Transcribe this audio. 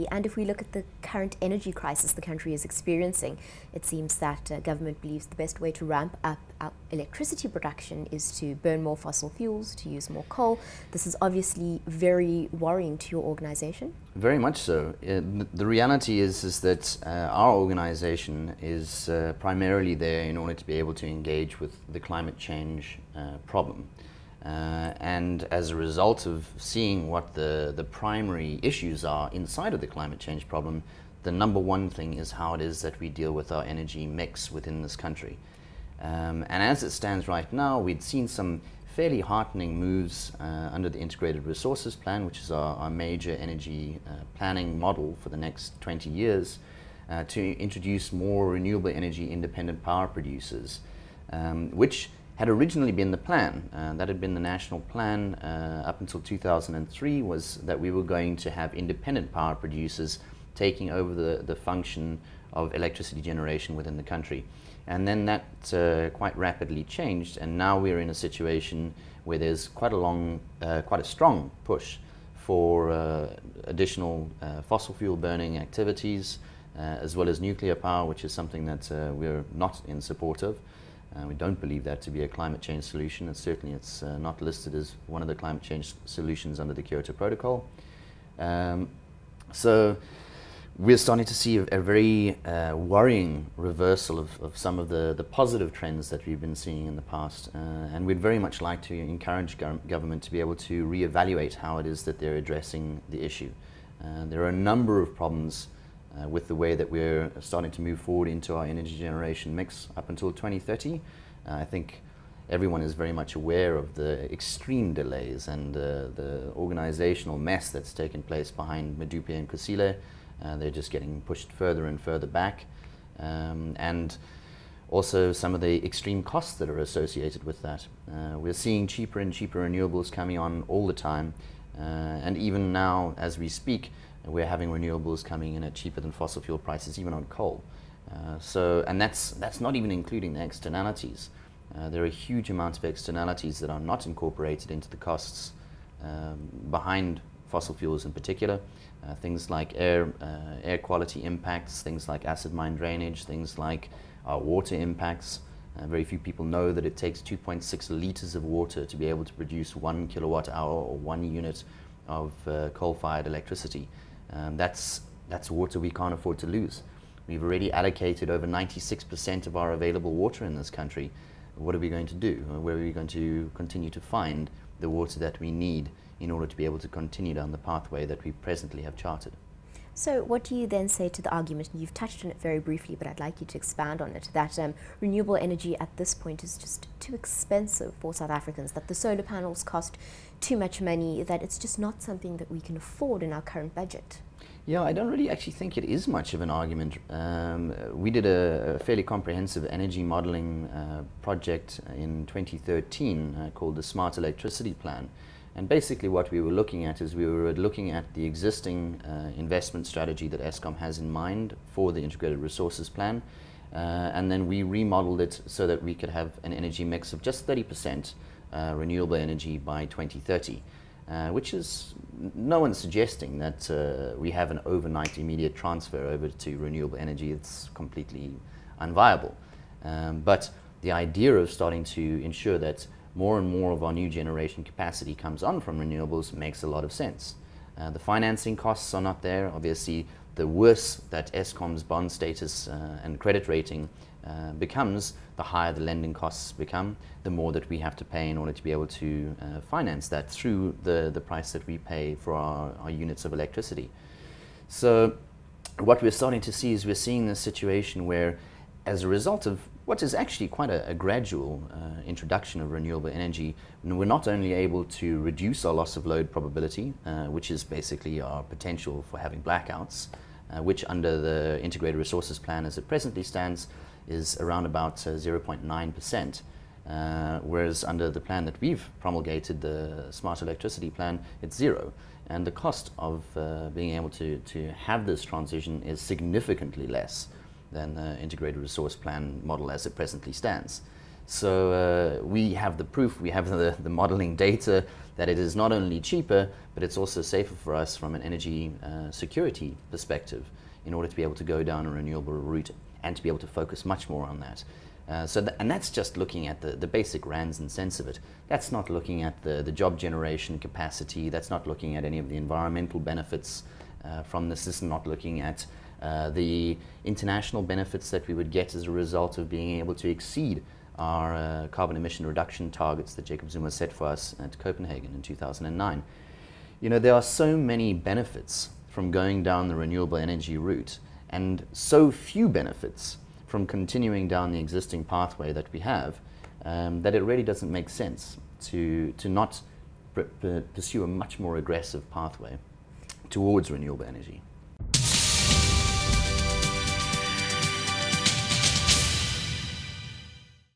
And if we look at the current energy crisis the country is experiencing, it seems that government believes the best way to ramp up our electricity production is to burn more fossil fuels, to use more coal. This is obviously very worrying to your organization. Very much so. The reality is that our organization is primarily there in order to be able to engage with the climate change problem. And as a result of seeing what the primary issues are inside of the climate change problem, the number one thing is how it is that we deal with our energy mix within this country. And as it stands right now, we'd seen some fairly heartening moves under the Integrated Resources Plan, which is our major energy planning model for the next 20 years, to introduce more renewable energy independent power producers, which had originally been the plan. That had been the national plan up until 2003, was that we were going to have independent power producers taking over the function of electricity generation within the country. And then that quite rapidly changed, and now we're in a situation where there's quite a strong push for additional fossil fuel burning activities, as well as nuclear power, which is something that we're not in support of. We don't believe that to be a climate change solution, and certainly it's not listed as one of the climate change solutions under the Kyoto Protocol. So we're starting to see a very worrying reversal of some of the positive trends that we've been seeing in the past, and we'd very much like to encourage government to be able to reevaluate how it is that they're addressing the issue. There are a number of problems with the way that we're starting to move forward into our energy generation mix up until 2030. I think everyone is very much aware of the extreme delays and the organizational mess that's taken place behind Medupi and Kusile. They're just getting pushed further and further back. And also some of the extreme costs that are associated with that. We're seeing cheaper and cheaper renewables coming on all the time. And even now, as we speak, we're having renewables coming in at cheaper than fossil fuel prices, even on coal. And that's not even including the externalities. There are huge amounts of externalities that are not incorporated into the costs behind fossil fuels in particular. Things like air quality impacts, things like acid mine drainage, things like water impacts. Very few people know that it takes 2.6 liters of water to be able to produce 1 kilowatt hour or 1 unit of coal-fired electricity. That's water we can't afford to lose. We've already allocated over 96% of our available water in this country. What are we going to do? Where are we going to continue to find the water that we need in order to be able to continue down the pathway that we presently have charted? So what do you then say to the argument, and you've touched on it very briefly, but I'd like you to expand on it, that renewable energy at this point is just too expensive for South Africans, that the solar panels cost too much money, that it's just not something that we can afford in our current budget? Yeah, I don't really actually think it is much of an argument. We did a fairly comprehensive energy modeling project in 2013 called the Smart Electricity Plan. And basically what we were looking at is we were looking at the existing investment strategy that Eskom has in mind for the Integrated Resources Plan. And then we remodeled it so that we could have an energy mix of just 30% renewable energy by 2030. Which is, no one's suggesting that we have an overnight immediate transfer over to renewable energy. It's completely unviable. But the idea of starting to ensure that more and more of our new generation capacity comes on from renewables makes a lot of sense. The financing costs are not there. Obviously, the worse that Eskom's bond status and credit rating becomes, the higher the lending costs become, the more that we have to pay in order to be able to finance that through the price that we pay for our units of electricity. So what we're starting to see is we're seeing this situation where, as a result of what is actually quite a gradual introduction of renewable energy, we're not only able to reduce our loss of load probability, which is basically our potential for having blackouts, which under the Integrated Resources Plan as it presently stands is around about 0.9%, whereas under the plan that we've promulgated, the Smart Electricity Plan, it's 0. And the cost of being able to have this transition is significantly less than the Integrated Resource Plan model as it presently stands. So we have the proof, we have the modeling data that it is not only cheaper, but it's also safer for us from an energy security perspective in order to be able to go down a renewable route and to be able to focus much more on that. And that's just looking at the basic rands and cents of it. That's not looking at the job generation capacity. That's not looking at any of the environmental benefits from this. This is not looking at the international benefits that we would get as a result of being able to exceed our carbon emission reduction targets that Jacob Zuma set for us at Copenhagen in 2009. You know, there are so many benefits from going down the renewable energy route, and so few benefits from continuing down the existing pathway that we have, that it really doesn't make sense to not pursue a much more aggressive pathway towards renewable energy.